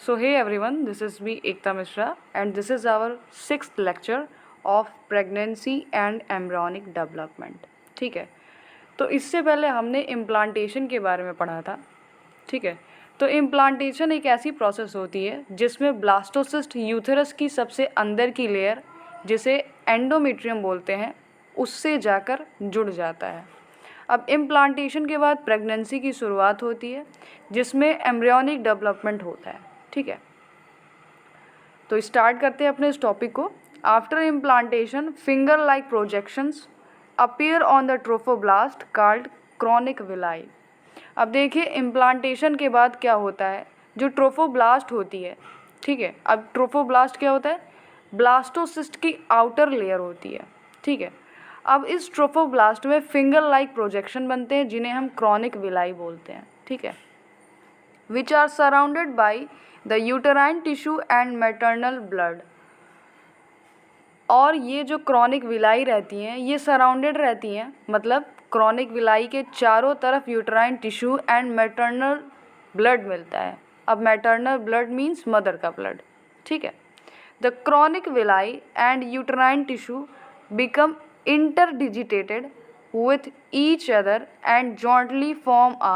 So hey everyone, this is me Ekta Mishra and this is our 6th lecture of pregnancy and embryonic development. ठीक है, तो इससे पहले हमने implantation के बारे में पढ़ा था. ठीक है, तो इम्प्लांटेशन एक ऐसी प्रोसेस होती है जिसमें ब्लास्टोसिस्ट यूथेरस की सबसे अंदर की लेयर, जिसे एंडोमेट्रियम बोलते हैं, उससे जाकर जुड़ जाता है. अब इम्प्लांटेशन के बाद प्रेगनेंसी की शुरुआत होती है जिसमें एम्ब्रियोनिक डेवलपमेंट होता है. ठीक है, तो स्टार्ट करते हैं अपने इस टॉपिक को. After implantation finger like projections appear on the trophoblast called chronic villi. अब देखिए इम्प्लांटेशन के बाद क्या होता है, जो ट्रोफोब्लास्ट होती है. ठीक है, अब ट्रोफोब्लास्ट क्या होता है, ब्लास्टोसिस्ट की आउटर लेयर होती है. ठीक है, अब इस ट्रोफोब्लास्ट में फिंगर लाइक प्रोजेक्शन बनते हैं जिन्हें हम क्रॉनिक विलाई बोलते हैं. ठीक है, which are surrounded by the uterine tissue and maternal blood. और ये जो क्रॉनिक विलाई रहती हैं ये सराउंडेड रहती हैं, मतलब क्रॉनिक विलाई के चारों तरफ uterine tissue and maternal blood मिलता है. अब मैटरनल ब्लड मीन्स मदर का ब्लड. ठीक है, the chronic villi and uterine tissue become interdigitated with each other and jointly form a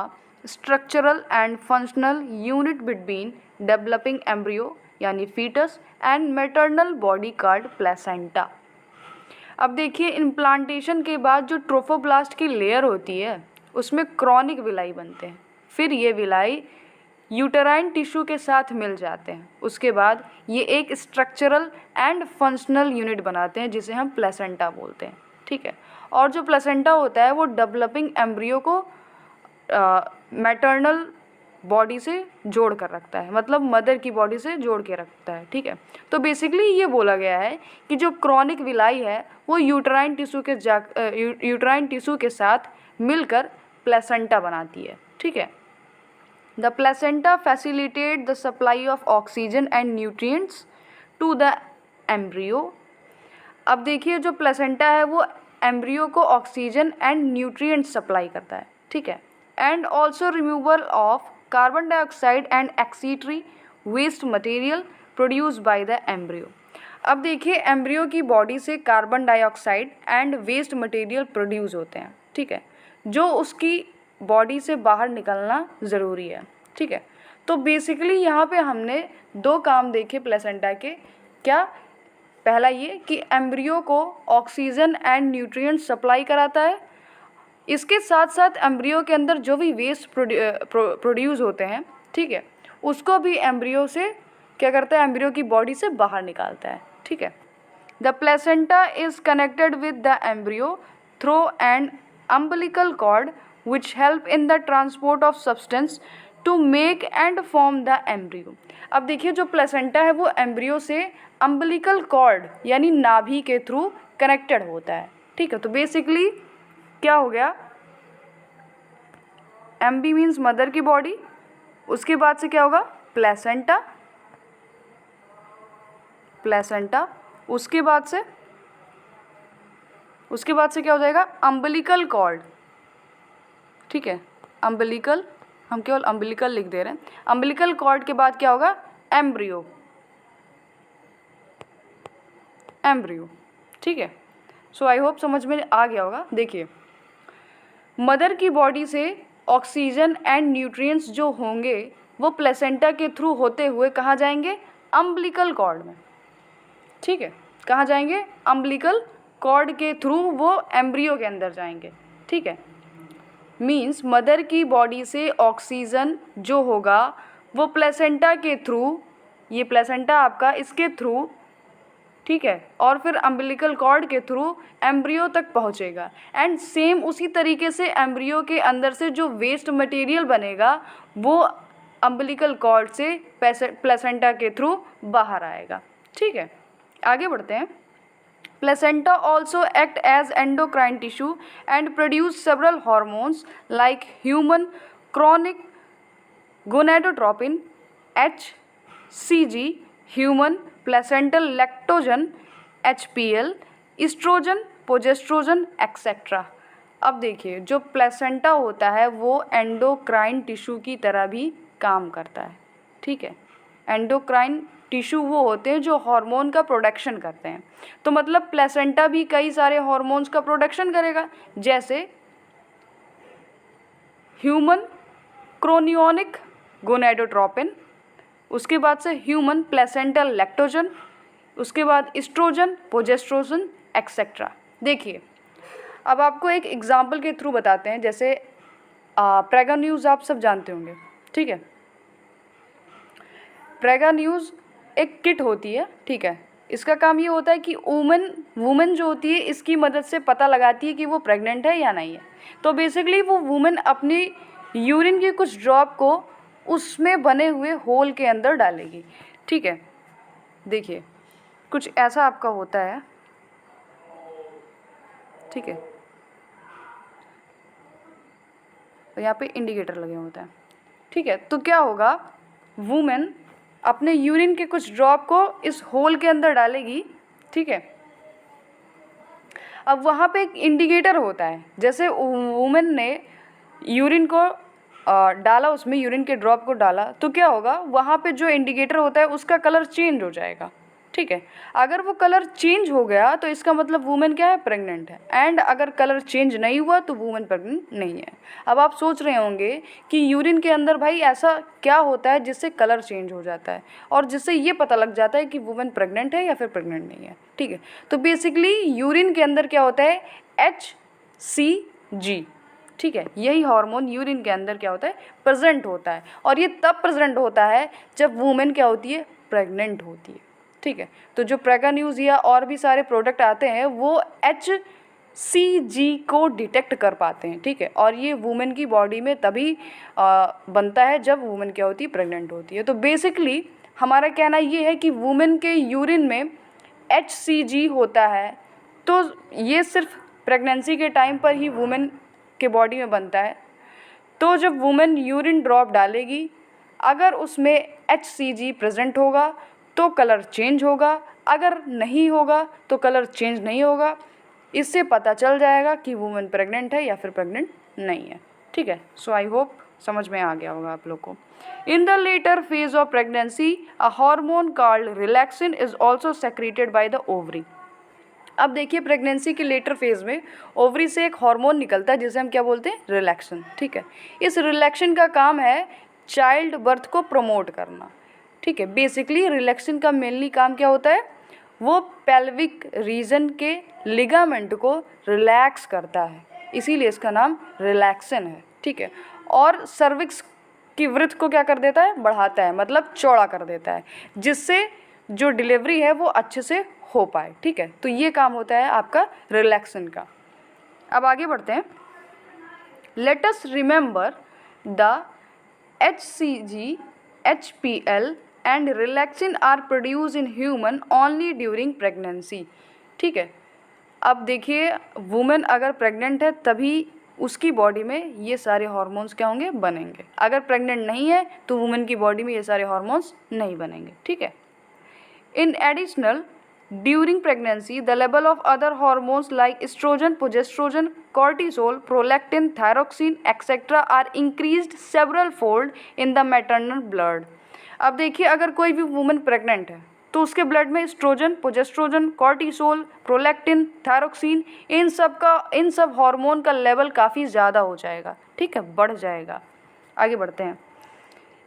structural and functional unit between developing embryo यानी fetus and maternal body called placenta. अब देखिए implantation के बाद जो trophoblast की layer होती है उसमें क्रॉनिक विलाई बनते हैं. फिर ये विलाई यूटेराइन टिश्यू के साथ मिल जाते हैं. उसके बाद ये एक स्ट्रक्चरल एंड फंक्शनल यूनिट बनाते हैं जिसे हम प्लेसेंटा बोलते हैं. ठीक है, और जो प्लेसेंटा होता है वो डेवलपिंग एम्ब्रियो को मैटरनल बॉडी से जोड़ कर रखता है, मतलब मदर की बॉडी से जोड़ के रखता है. ठीक है, तो बेसिकली ये बोला गया है कि जो क्रॉनिक विलाई है वो यूटेराइन टिश्यू के साथ मिलकर प्लेसेंटा बनाती है. ठीक है, The placenta facilitate the supply of oxygen and nutrients to the embryo. अब देखिए जो प्लेसेंटा है वो एम्ब्रियो को ऑक्सीजन एंड न्यूट्रिएंट्स सप्लाई करता है. ठीक है, and also removal of carbon dioxide and excretory waste material produce by the embryo. अब देखिए एम्ब्रियो की बॉडी से carbon dioxide and waste material produce होते हैं. ठीक है, जो उसकी बॉडी से बाहर निकलना ज़रूरी है. ठीक है, तो बेसिकली यहाँ पे हमने दो काम देखे प्लेसेंटा के. क्या, पहला ये कि एम्ब्रियो को ऑक्सीजन एंड न्यूट्रिएंट्स सप्लाई कराता है, इसके साथ साथ एम्ब्रियो के अंदर जो भी वेस्ट प्रोड्यूस होते हैं, ठीक है, उसको भी एम्ब्रियो से क्या करता है, एम्ब्रियो की बॉडी से बाहर निकालता है. ठीक है, the placenta is connected with the embryo through an umbilical cord which help in the transport of substance to make and form the embryo. अब देखिए जो प्लेसेंटा है वो एम्ब्रियो से अम्बिलिकल कॉर्ड यानी नाभि के थ्रू कनेक्टेड होता है. ठीक है, तो बेसिकली क्या हो गया, एम्बी मीन्स मदर की बॉडी, उसके बाद से क्या होगा प्लेसेंटा, उसके बाद से क्या हो जाएगा अम्बिलिकल कॉर्ड. ठीक है, अम्बिलिकल, हम केवल अम्बिलिकल लिख दे रहे हैं. अम्बिलिकल कॉर्ड के बाद क्या होगा एम्ब्रियो. ठीक है, सो आई होप समझ में आ गया होगा. देखिए मदर की बॉडी से ऑक्सीजन एंड न्यूट्रिएंट्स जो होंगे वो प्लेसेंटा के थ्रू होते हुए कहाँ जाएंगे, अम्बिलिकल कॉर्ड में. ठीक है, कहाँ जाएंगे, अम्बिलिकल कॉर्ड के थ्रू वो एम्ब्रियो के अंदर जाएंगे. ठीक है, मीन्स मदर की बॉडी से ऑक्सीजन जो होगा वो प्लेसेंटा के थ्रू, ये प्लेसेंटा आपका इसके थ्रू, ठीक है, और फिर अम्बिलिकल कॉर्ड के थ्रू एम्ब्रियो तक पहुंचेगा. एंड सेम उसी तरीके से एम्ब्रियो के अंदर से जो वेस्ट मटेरियल बनेगा वो अम्बिलिकल कॉर्ड से प्लेसेंटा के थ्रू बाहर आएगा. ठीक है, आगे बढ़ते हैं. Placenta also act as endocrine tissue and produce several hormones like human chronic gonadotropin, HCG, human placental lactogen, HPL, estrogen, progesterone, etc. अब देखिए जो प्लेसेंटा होता है वो एंडोक्राइन टिश्यू की तरह भी काम करता है. ठीक है, एंडोक्राइन टिश्यू वो होते हैं जो हार्मोन का प्रोडक्शन करते हैं। तो मतलब प्लेसेंटा भी कई सारे हार्मोन्स का प्रोडक्शन करेगा, जैसे ह्यूमन क्रोनियोनिक गोनेडोट्रोपिन, उसके बाद से ह्यूमन प्लेसेंटल लैक्टोजन, उसके बाद इस्ट्रोजन, प्रोजेस्ट्रोजन एक्सेट्रा। देखिए अब आपको एक एग्जांपल के थ्रू बताते हैं, जैसे प्रेगा न्यूज़ आप सब जानते होंगे, ठीक है। प्रेगा न्यूज़ एक किट होती है, ठीक है। इसका काम ये होता है कि वुमेन जो होती है इसकी मदद से पता लगाती है कि वो प्रेग्नेंट है या नहीं है। तो बेसिकली वो वुमेन अपनी यूरिन की कुछ ड्रॉप को उसमें बने हुए होल के अंदर डालेगी, ठीक है। देखिए कुछ ऐसा आपका होता है, ठीक है। तो यहाँ पे इंडिकेटर लगे होते हैं, ठीक है। तो क्या होगा, वुमेन अपने यूरिन के कुछ ड्रॉप को इस होल के अंदर डालेगी, ठीक है। अब वहाँ पे एक इंडिकेटर होता है, जैसे वुमेन ने यूरिन को डाला, उसमें यूरिन के ड्रॉप को डाला, तो क्या होगा, वहाँ पे जो इंडिकेटर होता है उसका कलर चेंज हो जाएगा, ठीक है। अगर वो कलर चेंज हो गया तो इसका मतलब वुमेन क्या है, प्रेग्नेंट है। एंड अगर कलर चेंज नहीं हुआ तो वुमेन प्रेग्नेंट नहीं है। अब आप सोच रहे होंगे कि यूरिन के अंदर भाई ऐसा क्या होता है जिससे कलर चेंज हो जाता है और जिससे ये पता लग जाता है कि वुमेन प्रेग्नेंट है या फिर प्रेग्नेंट नहीं है, ठीक है। तो बेसिकली यूरिन के अंदर क्या होता है, HCG, ठीक है। यही हार्मोन यूरिन के अंदर क्या होता है, प्रेजेंट होता है। और ये तब प्रेजेंट होता है जब वुमेन क्या होती है, प्रेग्नेंट होती है, ठीक है। तो जो प्रेगा न्यूज़ या और भी सारे प्रोडक्ट आते हैं वो HCG को डिटेक्ट कर पाते हैं, ठीक है। और ये वुमेन की बॉडी में तभी बनता है जब वुमेन क्या होती है, प्रेग्नेंट होती है। तो बेसिकली हमारा कहना ये है कि वुमेन के यूरिन में HCG होता है, तो ये सिर्फ प्रेगनेंसी के टाइम पर ही वुमेन के बॉडी में बनता है। तो जब वुमेन यूरिन ड्रॉप डालेगी, अगर उसमें HCG प्रेजेंट होगा तो कलर चेंज होगा, अगर नहीं होगा तो कलर चेंज नहीं होगा। इससे पता चल जाएगा कि वुमेन प्रेग्नेंट है या फिर प्रेग्नेंट नहीं है, ठीक है। सो आई होप समझ में आ गया होगा आप लोग को। In the later phase of pregnancy a hormone called relaxin is also secreted by the ovary. अब देखिए प्रेगनेंसी के लेटर फेज में ओवरी से एक हार्मोन निकलता है जिसे हम क्या बोलते हैं, रिलैक्सिन, ठीक है। इस रिलैक्सिन का काम है चाइल्ड बर्थ को प्रमोट करना, ठीक है। बेसिकली रिलैक्सिन का मेनली काम क्या होता है, वो पेल्विक रीजन के लिगामेंट को रिलैक्स करता है, इसीलिए इसका नाम रिलैक्सिन है, ठीक है। और सर्विक्स की वृत्त को क्या कर देता है, बढ़ाता है, मतलब चौड़ा कर देता है, जिससे जो डिलीवरी है वो अच्छे से हो पाए, ठीक है। तो ये काम होता है आपका रिलैक्सिन का। अब आगे बढ़ते हैं। Let us remember the HCG, HPL and relaxin are produce in human only during pregnancy, ठीक है। अब देखिए वुमेन अगर प्रेग्नेंट है तभी उसकी बॉडी में ये सारे हार्मोन्स क्या होंगे, बनेंगे। अगर प्रेग्नेंट नहीं है तो वुमेन की बॉडी में ये सारे हार्मोन्स नहीं बनेंगे, ठीक है। In additional during pregnancy the level of other hormones like oestrogen, progesterone, cortisol, prolactin, thyroxine etcetera are increased several fold in the maternal blood. अब देखिए अगर कोई भी वुमेन प्रेग्नेंट है तो उसके ब्लड में estrogen, progesterone, cortisol, prolactin, thyroxine इन सब हार्मोन का लेवल काफ़ी ज़्यादा हो जाएगा, ठीक है, बढ़ जाएगा। आगे बढ़ते हैं।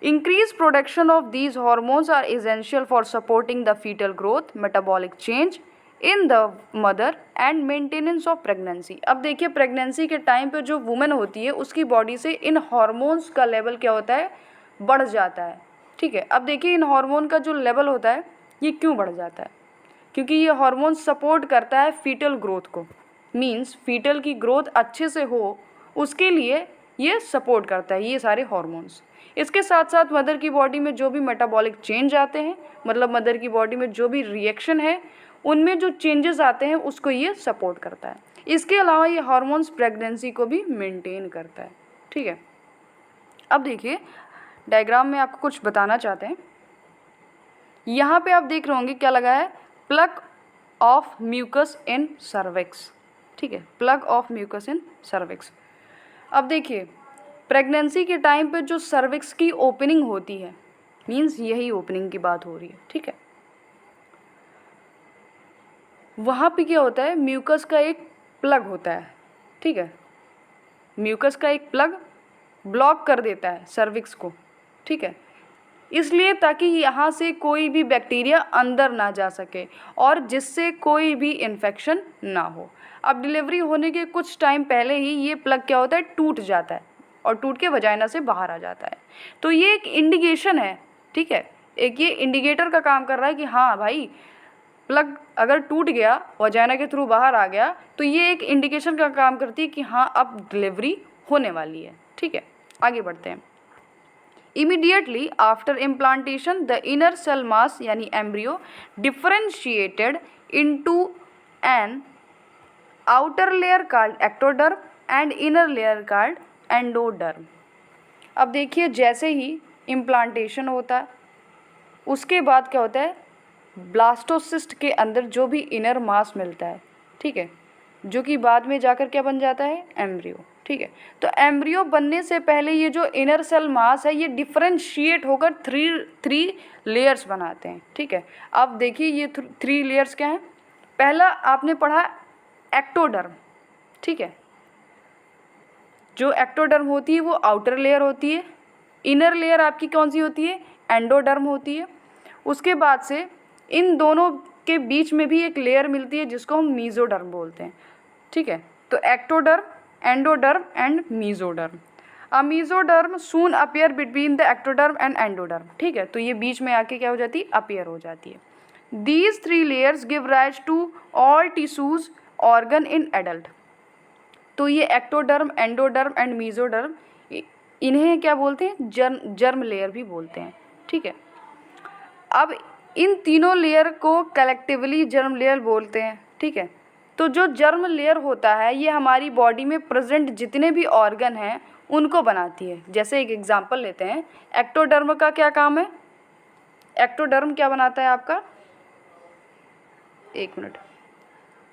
Increased production of these hormones are essential for supporting the fetal growth, metabolic change in the mother and maintenance of pregnancy। अब देखिए प्रेगनेंसी के टाइम पे जो वुमेन होती है उसकी बॉडी से इन हार्मोन्स का लेवल क्या होता है, बढ़ जाता है, ठीक है। अब देखिए इन हार्मोन का जो लेवल होता है ये क्यों बढ़ जाता है, क्योंकि ये हार्मोन सपोर्ट करता है फीटल ग्रोथ को, मीन्स फीटल की ग्रोथ अच्छे से हो उसके लिए ये सपोर्ट करता है ये सारे हार्मोन्स। इसके साथ साथ मदर की बॉडी में जो भी मेटाबॉलिक चेंज आते हैं, मतलब मदर की बॉडी में जो भी रिएक्शन है उनमें जो चेंजेस आते हैं उसको ये सपोर्ट करता है। इसके अलावा ये हार्मोन्स प्रेगनेंसी को भी मेंटेन करता है, ठीक है। अब देखिए डायग्राम में आपको कुछ बताना चाहते हैं। यहाँ पे आप देख रहे होंगे क्या लगा है, plug of mucus in cervix, ठीक है, plug of mucus in cervix. अब देखिए प्रेगनेंसी के टाइम पे जो सर्विक्स की ओपनिंग होती है, मीन्स यही ओपनिंग की बात हो रही है, ठीक है। वहाँ पे क्या होता है, म्यूकस का एक प्लग होता है, ठीक है, म्यूकस का एक प्लग ब्लॉक कर देता है सर्विक्स को, ठीक है, इसलिए ताकि यहाँ से कोई भी बैक्टीरिया अंदर ना जा सके और जिससे कोई भी इन्फेक्शन ना हो। अब डिलीवरी होने के कुछ टाइम पहले ही ये प्लग क्या होता है, टूट जाता है और टूट के वजाइना से बाहर आ जाता है। तो ये एक इंडिकेशन है, ठीक है, एक ये इंडिकेटर का काम कर रहा है कि हाँ भाई प्लग अगर टूट गया, वजाइना के थ्रू बाहर आ गया, तो ये एक इंडिकेशन का काम करती है कि हाँ अब डिलीवरी होने वाली है, ठीक है। आगे बढ़ते हैं। Immediately after implantation, the inner cell mass यानी embryo differentiated into an outer layer called ectoderm and inner layer called endoderm। अब देखिए जैसे ही इम्प्लांटेशन होता है उसके बाद क्या होता है, ब्लास्टोसिस्ट के अंदर जो भी इनर मास मिलता है, ठीक है, जो कि बाद में जाकर क्या बन जाता है, एम्ब्रियो, ठीक है। तो एम्ब्रियो बनने से पहले ये जो इनर सेल मास है ये डिफरेंशिएट होकर थ्री लेयर्स बनाते हैं, ठीक है। अब देखिए ये थ्री लेयर्स क्या हैं। पहला आपने पढ़ा एक्टोडर्म, ठीक है, जो एक्टोडर्म होती है वो आउटर लेयर होती है। इनर लेयर आपकी कौन सी होती है, एंडोडर्म होती है। उसके बाद से इन दोनों के बीच में भी एक लेयर मिलती है जिसको हम मीजोडर्म बोलते हैं, ठीक है। तो ectoderm, endoderm and mesoderm. A mesoderm soon appear between the ectoderm and endoderm, ठीक है, तो ये बीच में आके क्या हो जाती है, अपीयर हो जाती है। These three layers give rise to all tissues organ in adult. तो ये एक्टोडर्म, एंडोडर्म एंड मीजोडर्म, इन्हें क्या बोलते हैं, जर्म लेयर भी बोलते हैं, ठीक है। अब इन तीनों लेयर को कलेक्टिवली जर्म लेयर बोलते हैं, ठीक है। तो जो जर्म लेयर होता है ये हमारी बॉडी में प्रेजेंट जितने भी ऑर्गन हैं उनको बनाती है। जैसे एक एग्जांपल लेते हैं, एक्टोडर्म का क्या काम है, एक्टोडर्म क्या बनाता है आपका, एक मिनट,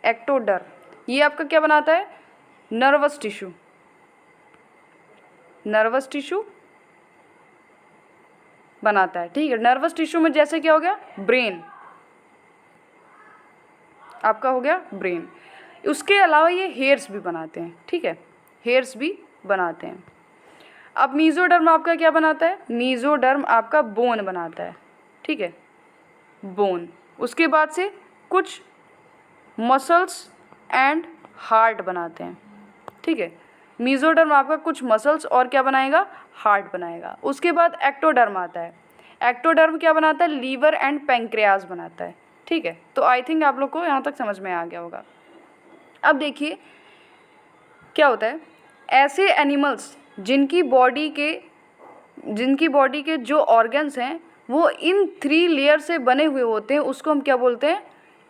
एक्टोडर्म ये आपका क्या बनाता है, नर्वस टिश्यू, नर्वस टिश्यू बनाता है, ठीक है। नर्वस टिश्यू में जैसे क्या हो गया, ब्रेन, आपका हो गया ब्रेन। उसके अलावा ये हेयर्स भी बनाते हैं, ठीक है, हेयर्स भी बनाते हैं। अब मीजोडर्म आपका क्या बनाता है, मीजोडर्म आपका बोन बनाता है, ठीक है, बोन। उसके बाद से कुछ मसल्स एंड हार्ट बनाते हैं, ठीक है। मीजोडर्म आपका कुछ मसल्स और क्या बनाएगा, हार्ट बनाएगा। उसके बाद एक्टोडर्म आता है, एक्टोडर्म क्या बनाता है, लीवर एंड पैंक्रियाज बनाता है, ठीक है। तो आई थिंक आप लोग को यहाँ तक समझ में आ गया होगा। अब देखिए क्या होता है, ऐसे एनिमल्स जिनकी बॉडी के जो ऑर्गन्स हैं वो इन थ्री लेयर से बने हुए होते हैं, उसको हम क्या बोलते हैं,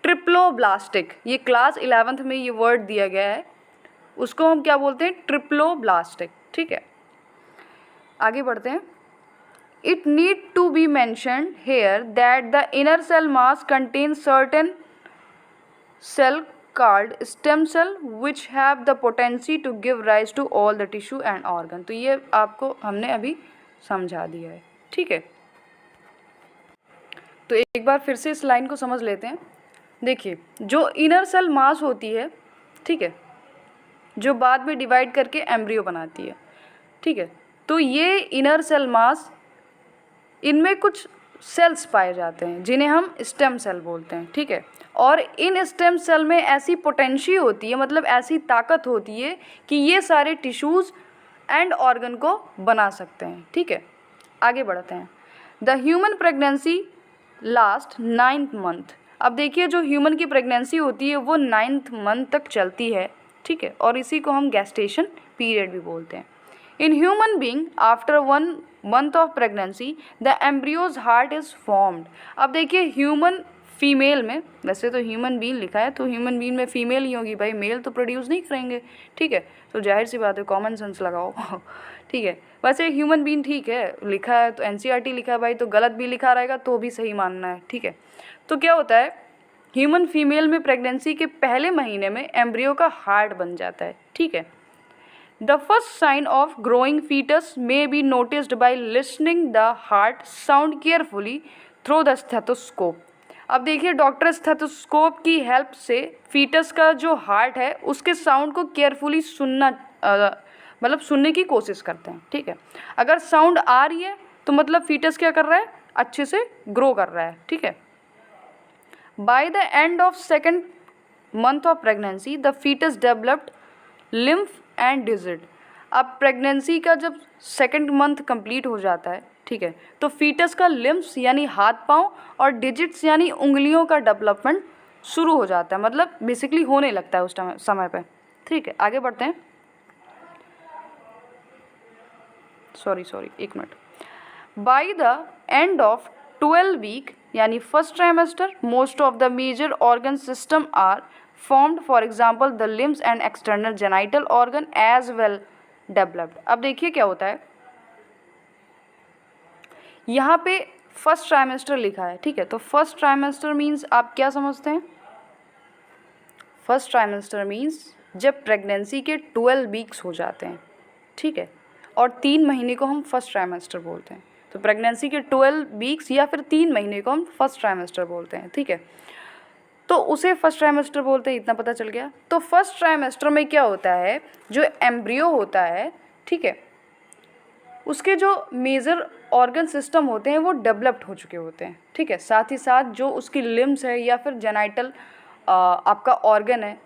ट्रिप्लोब्लास्टिक। ये क्लास 11th में ये वर्ड दिया गया है, उसको हम क्या बोलते हैं, ट्रिप्लोब्लास्टिक, ठीक है। आगे बढ़ते हैं। It need to be mentioned here that the inner cell mass contains certain cell called stem cell which have the potency to give rise to all the tissue and organ। तो ये आपको हमने अभी समझा दिया है, ठीक है। तो एक बार फिर से इस लाइन को समझ लेते हैं। देखिए जो इनर सेल मास होती है, ठीक है, जो बाद में डिवाइड करके एम्ब्रियो बनाती है, ठीक है। तो ये इनर सेल मास, इनमें कुछ सेल्स पाए जाते हैं जिन्हें हम स्टेम सेल बोलते हैं, ठीक है। और इन स्टेम सेल में ऐसी पोटेंशी होती है, मतलब ऐसी ताकत होती है कि ये सारे टिश्यूज़ एंड ऑर्गन को बना सकते हैं, ठीक है। आगे बढ़ते हैं। The human pregnancy last 9th month. अब देखिए जो ह्यूमन की प्रेगनेंसी होती है वो 9th मंथ तक चलती है, ठीक है, और इसी को हम गेस्टेशन पीरियड भी बोलते हैं। In human being after 1 month of pregnancy the embryo's heart is formed। अब देखिए ह्यूमन फीमेल में, वैसे तो ह्यूमन बीन लिखा है तो ह्यूमन बीन में फीमेल ही होगी भाई, मेल तो प्रोड्यूस नहीं करेंगे, ठीक है। तो जाहिर सी बात है, कॉमन सेंस लगाओ ठीक है। वैसे ह्यूमन बीन ठीक है, लिखा है तो NCERT लिखा है भाई, तो गलत भी लिखा रहेगा तो भी सही मानना है, ठीक है। तो क्या होता है, ह्यूमन फीमेल में प्रेगनेंसी के पहले महीने में एम्ब्रियो का हार्ट बन जाता है, ठीक है। The first sign of growing foetus may be noticed by listening the heart sound carefully through the stethoscope. अब देखिए डॉक्टर स्टेथोस्कोप की हेल्प से फीटस का जो हार्ट है उसके साउंड को केयरफुली सुनना मतलब सुनने की कोशिश करते हैं। ठीक है, अगर साउंड आ रही है तो मतलब फीटस क्या कर रहा है, अच्छे से ग्रो कर रहा है। ठीक है, by the end of second month of pregnancy the foetus developed limb and digit. अब प्रेगनेंसी का जब सेकेंड मंथ कंप्लीट हो जाता है, ठीक है, तो फीटस का लिम्फ्स यानी हाथ पांव और डिजिट्स यानी उंगलियों का डेवलपमेंट शुरू हो जाता है, मतलब बेसिकली होने लगता है उस समय पे। ठीक है, आगे बढ़ते हैं। सॉरी एक minute. By the end of 12 week यानी first trimester most of the major organ system are formed, for example the limbs and external genital organ as well developed. अब देखिए क्या होता है, यहाँ पे फर्स्ट ट्राइमेस्टर लिखा है। ठीक है, तो फर्स्ट ट्राइमेस्टर मीन्स आप क्या समझते हैं? फर्स्ट ट्राइमेस्टर मीन्स जब प्रेगनेंसी के 12 वीक्स हो जाते हैं। ठीक है, और 3 महीने को हम फर्स्ट ट्राइमेस्टर बोलते हैं। तो प्रेगनेंसी के 12 वीक्स या फिर 3 महीने को हम फर्स्ट ट्राइमेस्टर बोलते हैं। ठीक है, तो उसे फर्स्ट ट्राइमेस्टर बोलते हैं, इतना पता चल गया। तो फर्स्ट ट्राइमेस्टर में क्या होता है, जो एम्ब्रियो होता है, ठीक है, उसके जो मेजर ऑर्गन सिस्टम होते हैं वो डेवलप्ड हो चुके होते हैं। ठीक है, साथ ही साथ जो उसकी लिम्स है या फिर जेनाइटल आपका ऑर्गन है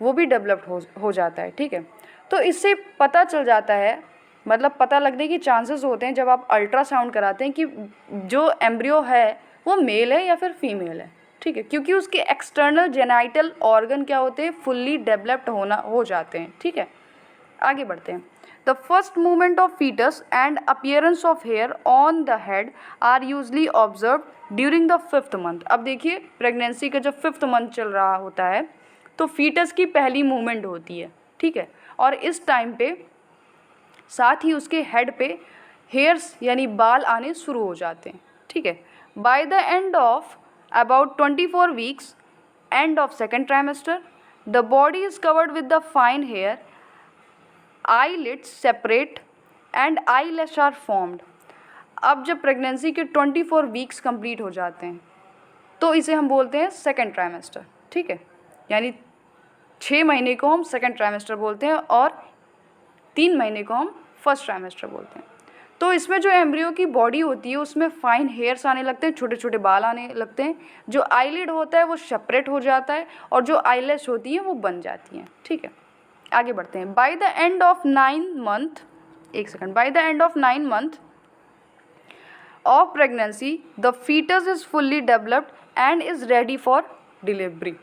वो भी डेवलप्ड हो जाता है। ठीक है, तो इससे पता चल जाता है, मतलब पता लगने की चांसेस होते हैं जब आप अल्ट्रासाउंड कराते हैं कि जो एम्ब्रियो है वो मेल है या फिर फीमेल है। ठीक है, क्योंकि उसके एक्सटर्नल जेनाइटल ऑर्गन क्या होते हैं, फुल्ली डेवलप्ड हो जाते हैं। ठीक है, आगे बढ़ते हैं। The first movement of foetus and appearance of hair on the head are usually observe during the 5th month. अब देखिए प्रेगनेंसी का जब 5th मंथ चल रहा होता है तो फीटस की पहली मूवमेंट होती है। ठीक है, और इस टाइम पे साथ ही उसके हेड पे हेयर्स यानी बाल आने शुरू हो जाते हैं। ठीक है, by the end of about 24 weeks end of second trimester the body is covered with the fine hair, eyelids separate and eyelash are formed। अब जब प्रेगनेंसी के 24 वीक्स कंप्लीट हो जाते हैं तो इसे हम बोलते हैं सेकेंड ट्राइमेस्टर। ठीक है, यानी 6 महीने को हम सेकेंड ट्राइमेस्टर बोलते हैं और 3 महीने को हम फर्स्ट ट्राइमेस्टर बोलते हैं। तो इसमें जो एम्ब्रियो की बॉडी होती है उसमें फाइन हेयर्स आने लगते हैं, छोटे छोटे बाल आने लगते हैं, जो आईलिड होता है वो सेपरेट हो जाता है और जो आईलैश होती है वो बन जाती हैं। ठीक है, आगे बढ़ते हैं। By the end of 9 month, एक second, by the end of 9 month of pregnancy the foetus is fully developed and is ready for delivery.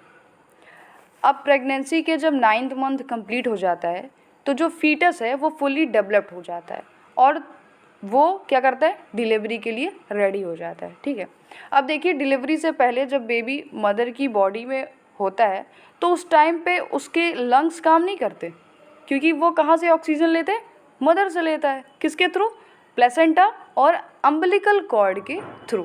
अब प्रेगनेंसी के जब 9th मंथ कंप्लीट हो जाता है तो जो फीटस है वो फुल्ली डेवलप्ड हो जाता है और वो क्या करता है, डिलीवरी के लिए रेडी हो जाता है। ठीक है, अब देखिए डिलीवरी से पहले जब बेबी मदर की बॉडी में होता है तो उस टाइम पे उसके लंग्स काम नहीं करते, क्योंकि वो कहाँ से ऑक्सीजन लेते हैं, मदर से लेता है। किसके थ्रू, प्लेसेंटा और अम्बिलिकल कॉर्ड के थ्रू।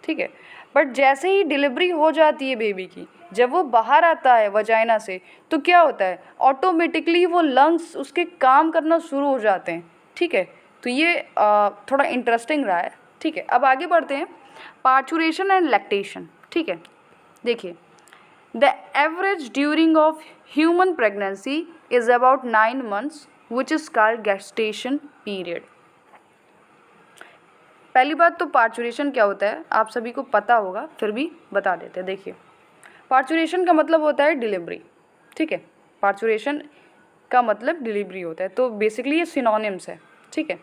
ठीक है, बट जैसे ही डिलीवरी हो जाती है बेबी की, जब वो बाहर आता है वजाइना से, तो क्या होता है, ऑटोमेटिकली वो लंग्स उसके काम करना शुरू हो जाते हैं। ठीक है, तो ये थोड़ा इंटरेस्टिंग रहा है। ठीक है, अब आगे बढ़ते हैं। Parturition and lactation. ठीक है, देखिए the average during of human pregnancy is about 9 months which is called gestation period. पहली बात तो पार्चुरेशन क्या होता है आप सभी को पता होगा, फिर भी बता देते हैं। देखिए पार्चुरेशन का मतलब होता है डिलीवरी। ठीक है, पार्चुरेशन का मतलब डिलीवरी होता है, तो बेसिकली ये सिनोनिम्स है। ठीक है,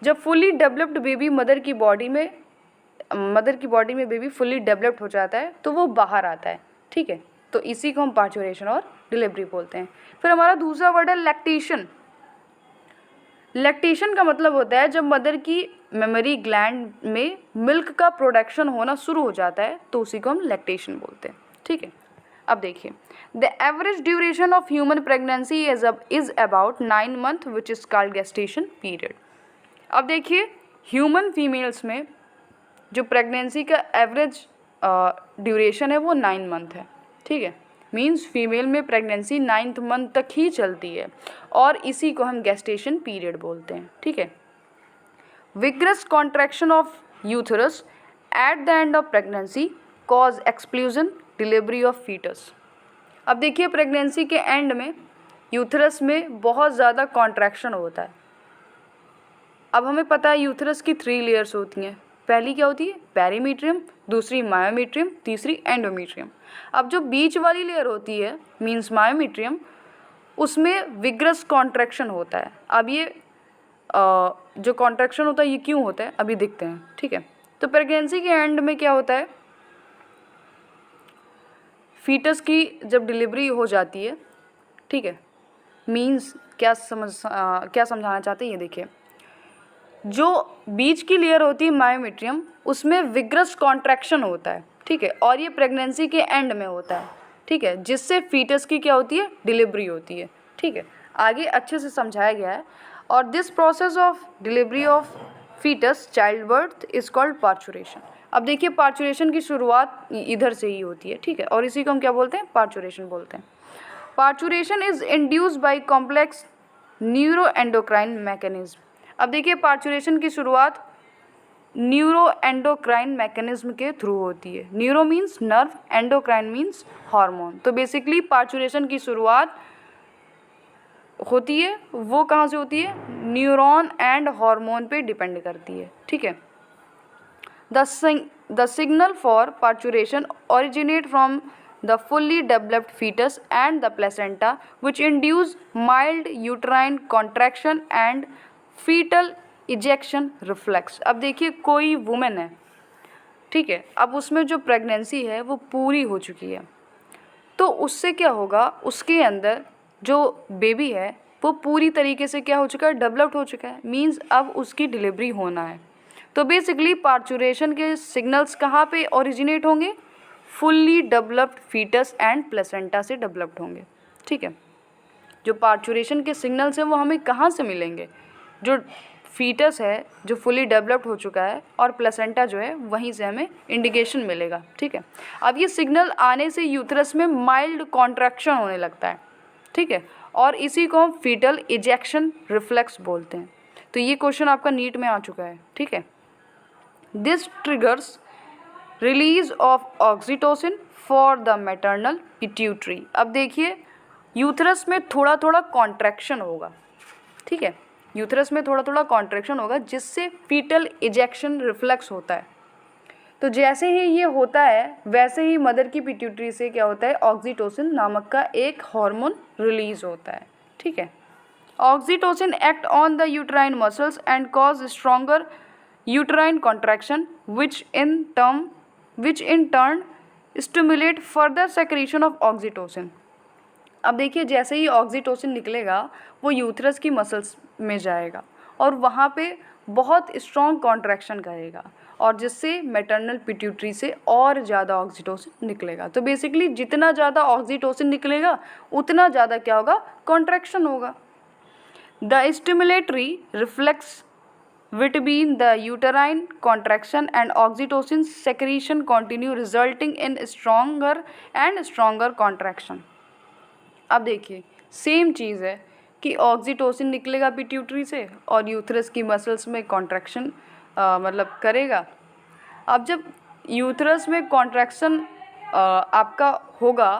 जब फुली डेवलप्ड बेबी मदर की बॉडी में बेबी फुली डेवलप्ड हो जाता है तो वो बाहर आता है। ठीक है, तो इसी को हम पार्चुरेशन और डिलीवरी बोलते हैं। फिर हमारा दूसरा वर्ड है लैक्टेशन। लैक्टेशन का मतलब होता है जब मदर की मेमोरी ग्लैंड में मिल्क का प्रोडक्शन होना शुरू हो जाता है तो उसी को हम लैक्टेशन बोलते हैं। ठीक है, अब देखिए the average duration of human pregnancy is about 9 months which is called gestation period. अब देखिए ह्यूमन फीमेल्स में जो प्रेगनेंसी का एवरेज ड्यूरेशन है वो 9 month है। ठीक है, मीन्स फीमेल में प्रेगनेंसी 9th मंथ तक ही चलती है और इसी को हम गेस्टेशन पीरियड बोलते हैं, ठीक है। Vigorous contraction of uterus at the end of pregnancy cause explosion delivery of foetus. अब देखिए प्रेगनेंसी के एंड में यूथरस में बहुत ज़्यादा कॉन्ट्रैक्शन होता है। अब हमें पता है यूथरस की 3 लेयर्स होती हैं। पहली क्या होती है? पेरीमीट्रियम, दूसरी मायोमीट्रियम, तीसरी एंडोमीट्रियम। अब जो बीच वाली लेयर होती है मींस मायोमीट्रियम, उसमें विग्रस कॉन्ट्रैक्शन होता है। अब ये जो कॉन्ट्रैक्शन होता है ये क्यों होता है अभी देखते हैं, ठीक है। तो प्रेगनेंसी के एंड में क्या होता है, फीटस की जब डिलीवरी हो जाती है, ठीक है, मींस क्या समझाना चाहते हैं ये देखिए। जो बीच की लेयर होती है मायोमीट्रियम, उसमें विग्रस कॉन्ट्रैक्शन होता है, ठीक है, और ये प्रेगनेंसी के एंड में होता है, ठीक है, जिससे फीटस की क्या होती है? डिलीवरी होती है, ठीक है। आगे अच्छे से समझाया गया है। और this process of delivery of foetus child birth is called parturition. अब देखिए पार्चुरेशन की शुरुआत इधर से ही होती है, ठीक है, और इसी को हम क्या बोलते हैं? पार्चुरेशन बोलते हैं। Parturition is induced by complex neuro endocrine mechanism. अब देखिए पार्चुरेशन की शुरुआत न्यूरो एंडोक्राइन मैकेनिज्म के थ्रू होती है। Neuro means nerve, endocrine means hormone. तो बेसिकली पार्चुरेशन की शुरुआत होती है वो कहाँ से होती है? न्यूरॉन एंड हार्मोन पे डिपेंड करती है, ठीक है। The signal for parturition originate from the fully developed fetus and the placenta, which induce mild uterine contraction and fetal ejection reflex। अब देखिए कोई वुमेन है, ठीक है, अब उसमें जो प्रेगनेंसी है वो पूरी हो चुकी है, तो उससे क्या होगा? उसके अंदर जो बेबी है वो पूरी तरीके से क्या हो चुका है? डेवलप्ड हो चुका है, मीन्स अब उसकी डिलीवरी होना है। तो बेसिकली पार्चुरेशन के सिग्नल्स कहाँ पे ओरिजिनेट होंगे? Fully developed foetus and placenta से डेवलप्ड होंगे, ठीक है। जो पार्चुरेशन के सिग्नल्स हैं वो हमें कहाँ से मिलेंगे? जो फीटस है जो फुली डेवलप्ड हो चुका है और प्लेसेंटा जो है वहीं से हमें इंडिकेशन मिलेगा, ठीक है। अब ये सिग्नल आने से यूथरस में माइल्ड कॉन्ट्रैक्शन होने लगता है, ठीक है, और इसी को हम फीटल इजेक्शन रिफ्लेक्स बोलते हैं। तो ये क्वेश्चन आपका नीट में आ चुका है, ठीक है। This triggers release of oxytocin for the maternal pituitary. अब देखिए यूथरस में थोड़ा थोड़ा कॉन्ट्रैक्शन होगा, ठीक है, यूथरस में थोड़ा थोड़ा कॉन्ट्रैक्शन होगा जिससे फीटल इजेक्शन रिफ्लेक्स होता है। तो जैसे ही ये होता है वैसे ही मदर की पिट्यूटरी से क्या होता है? ऑक्सीटोसिन नामक का एक हार्मोन रिलीज होता है, ठीक है। Oxytocin act on the uterine muscles and cause stronger uterine contraction which in turn stimulate further secretion of oxytocin. अब देखिए जैसे ही ऑक्सीटोसिन निकलेगा वो यूथरस की मसल्स में जाएगा और वहाँ पे बहुत स्ट्रॉन्ग कॉन्ट्रैक्शन करेगा और जिससे मैटरनल पिट्यूटरी से और ज़्यादा ऑक्सीटोसिन निकलेगा। तो बेसिकली जितना ज़्यादा ऑक्सीटोसिन निकलेगा उतना ज़्यादा क्या होगा? कॉन्ट्रैक्शन होगा। The stimulatory reflex between the uterine contraction and oxytocin secretion continue resulting in stronger and stronger contraction। अब देखिए सेम चीज़ है कि ऑक्सीटोसिन निकलेगा पिट्यूटरी से और यूथरस की मसल्स में कॉन्ट्रैक्शन मतलब करेगा। अब जब यूथरस में कॉन्ट्रैक्शन आपका होगा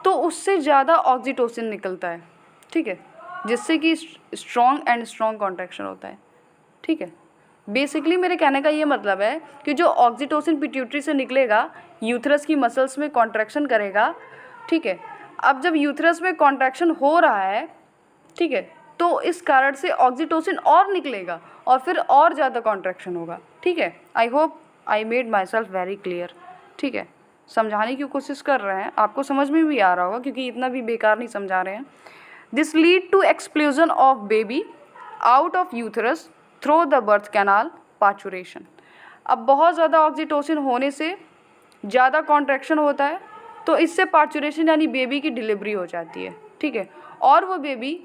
तो उससे ज़्यादा ऑक्सीटोसिन निकलता है, ठीक है, जिससे कि स्ट्रॉन्ग एंड स्ट्रॉन्ग कॉन्ट्रैक्शन होता है, ठीक है। बेसिकली मेरे कहने का ये मतलब है कि जो ऑक्सीटोसिन पिट्यूटरी से निकलेगा यूथरस की मसल्स में कॉन्ट्रैक्शन करेगा, ठीक है। अब जब यूथरस में कॉन्ट्रैक्शन हो रहा है, ठीक है, तो इस कारण से ऑक्सीटोसिन और निकलेगा और फिर और ज़्यादा कॉन्ट्रैक्शन होगा, ठीक है। I hope I made my self very clear, ठीक है। समझाने की कोशिश कर रहे हैं, आपको समझ में भी आ रहा होगा क्योंकि इतना भी बेकार नहीं समझा रहे हैं। This lead to explosion of baby out of uterus through the birth canal parturition. अब बहुत ज़्यादा ऑक्सीटोसिन होने से ज़्यादा कॉन्ट्रैक्शन होता है तो इससे पार्चुरेशन यानी बेबी की डिलीवरी हो जाती है, ठीक है, और वो बेबी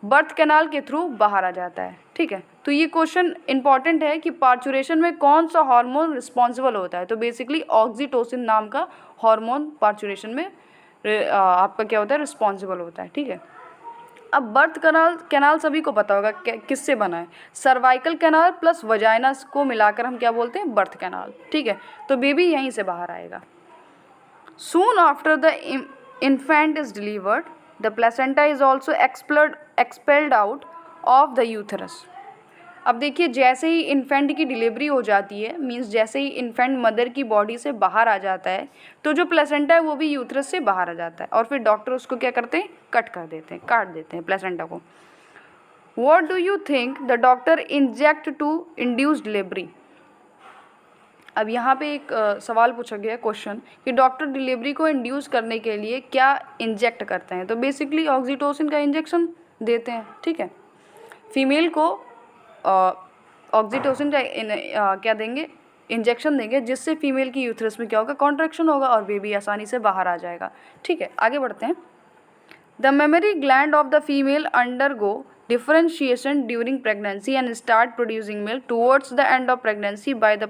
बर्थ कैनाल के थ्रू बाहर आ जाता है, ठीक है। तो ये क्वेश्चन इंपॉर्टेंट है कि पार्चुरेशन में कौन सा हार्मोन रिस्पॉन्सिबल होता है। तो बेसिकली ऑक्सीटोसिन नाम का हार्मोन पार्चुरेशन में आपका क्या होता है, रिस्पॉन्सिबल होता है, ठीक है। अब बर्थ कैनाल सभी को पता होगा किससे बना है, सर्वाइकल कैनाल प्लस वजाइना को मिलाकर हम क्या बोलते हैं, बर्थ कैनाल, ठीक है। तो बेबी यहीं से बाहर आएगा। Soon after the infant is delivered, the placenta is also expelled out of the uterus. अब देखिए, जैसे ही इन्फेंट की डिलीवरी हो जाती है, मींस जैसे ही इन्फेंट मदर की बॉडी से बाहर आ जाता है, तो जो प्लेसेंटा है वो भी यूथरस से बाहर आ जाता है, और फिर डॉक्टर उसको क्या करते हैं, काट देते हैं प्लेसेंटा को। What do you think the doctor inject to induce delivery? अब यहाँ पे एक सवाल पूछा गया, क्वेश्चन, कि डॉक्टर डिलीवरी को इंड्यूस करने के लिए क्या इंजेक्ट करते हैं। तो बेसिकली ऑक्सीटोसिन का इंजेक्शन देते हैं, ठीक है। फीमेल को ऑक्सीटोसिन का क्या देंगे, इंजेक्शन देंगे, जिससे फीमेल की यूथरस में क्या होगा, कॉन्ट्रैक्शन होगा और बेबी आसानी से बाहर आ जाएगा, ठीक है। आगे बढ़ते हैं। The mammary gland of the female undergo differentiation during pregnancy and start producing milk towards the end of pregnancy by the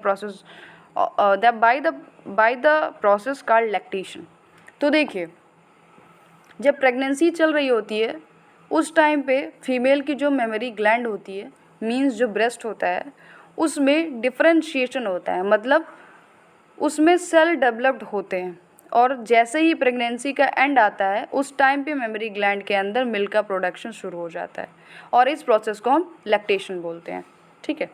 process called lactation। तो देखिए, जब प्रेगनेंसी चल रही होती है उस टाइम पे फीमेल की जो मेमरी ग्लैंड होती है, मींस जो ब्रेस्ट होता है, उसमें डिफरेंशिएशन होता है, मतलब उसमें सेल डेवलप्ड होते हैं, और जैसे ही प्रेगनेंसी का एंड आता है उस टाइम पे मेमरी ग्लैंड के अंदर मिल्क का प्रोडक्शन शुरू हो जाता है, और इस प्रोसेस को हम लैक्टेशन बोलते हैं, ठीक है।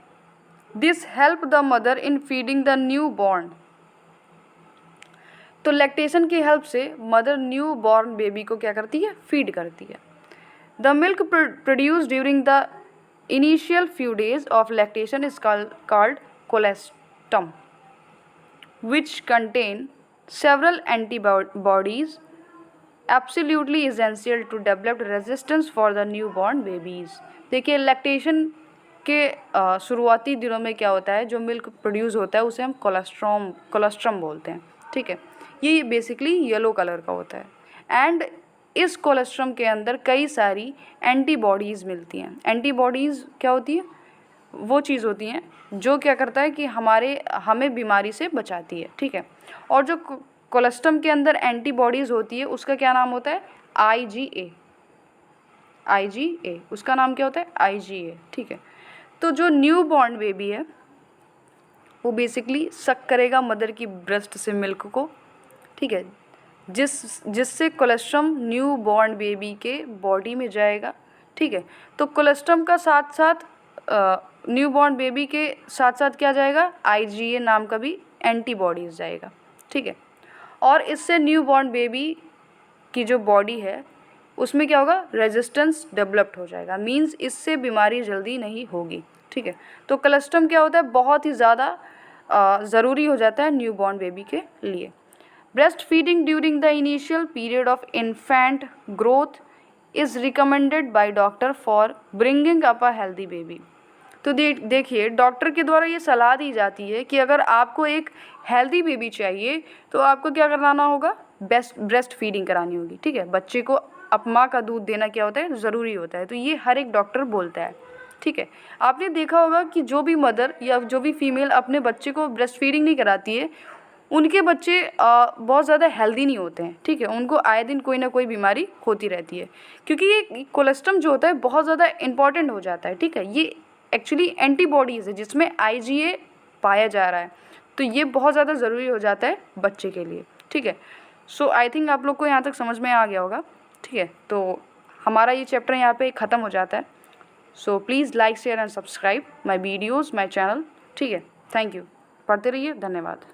This help the mother in feeding the new born. तो लैक्टेशन की हेल्प से मदर न्यू बॉर्न बेबी को क्या करती है, फीड करती है। The milk produce during the initial few days of lactation is called colostrum, which contain several antibodies absolutely essential to develop resistance for the newborn babies। देखिए, lactation के शुरुआती दिनों में क्या होता है, जो मिल्क प्रोड्यूस होता है उसे हम कोलेस्ट्रम बोलते हैं, ठीक है। ये बेसिकली येलो कलर का होता है, एंड इस कोलेस्ट्रम के अंदर कई सारी एंटीबॉडीज़ मिलती हैं। एंटीबॉडीज़ क्या होती है, वो चीज़ होती हैं जो क्या करता है कि हमें बीमारी से बचाती है, ठीक है। और जो कोलेस्ट्रम के अंदर एंटीबॉडीज़ होती है उसका क्या नाम होता है, IgA, उसका नाम क्या होता है, IgA, ठीक है। तो जो न्यू बॉर्न बेबी है वो बेसिकली सक करेगा मदर की ब्रेस्ट से मिल्क को, ठीक है, जिससे कोलेस्ट्रम न्यू बॉर्न बेबी के बॉडी में जाएगा, ठीक है। तो कोलेस्ट्रम का साथ साथ न्यू बॉर्न बेबी के साथ साथ क्या जाएगा, IgA नाम का भी एंटीबॉडीज़ जाएगा, ठीक है। और इससे न्यू बॉर्न बेबी की जो बॉडी है उसमें क्या होगा, रेजिस्टेंस डेवलप्ड हो जाएगा, मींस इससे बीमारी जल्दी नहीं होगी, ठीक है। तो कोलेस्ट्रम क्या होता है, बहुत ही ज़्यादा ज़रूरी हो जाता है न्यू बॉर्न बेबी के लिए। Breast feeding during the initial period of infant growth is recommended by doctor for bringing up a healthy baby. तो देखिए, डॉक्टर के द्वारा ये सलाह दी जाती है कि अगर आपको एक हेल्दी बेबी चाहिए तो आपको क्या कराना होगा, ब्रेस्ट फीडिंग करानी होगी, ठीक है। बच्चे को माँ का दूध देना क्या होता है, ज़रूरी होता है, तो ये हर एक डॉक्टर बोलता है, ठीक है। आपने देखा होगा कि जो भी मदर या जो भी फीमेल अपने बच्चे को ब्रेस्ट फीडिंग नहीं कराती है उनके बच्चे बहुत ज़्यादा हेल्दी नहीं होते हैं, ठीक है। उनको आए दिन कोई ना कोई बीमारी होती रहती है, क्योंकि ये कोलेस्ट्रम जो होता है बहुत ज़्यादा इंपॉर्टेंट हो जाता है, ठीक है। ये एक्चुअली एंटीबॉडीज़ है जिसमें IgA पाया जा रहा है, तो ये बहुत ज़्यादा ज़रूरी हो जाता है बच्चे के लिए, ठीक है। सो आई थिंक आप लोग को यहाँ तक समझ में आ गया होगा, ठीक है। तो हमारा ये चैप्टर यहाँ पे ख़त्म हो जाता है। So please like share and subscribe my videos, my channel, ठीक है। थैंक यू, पढ़ते रहिए, धन्यवाद।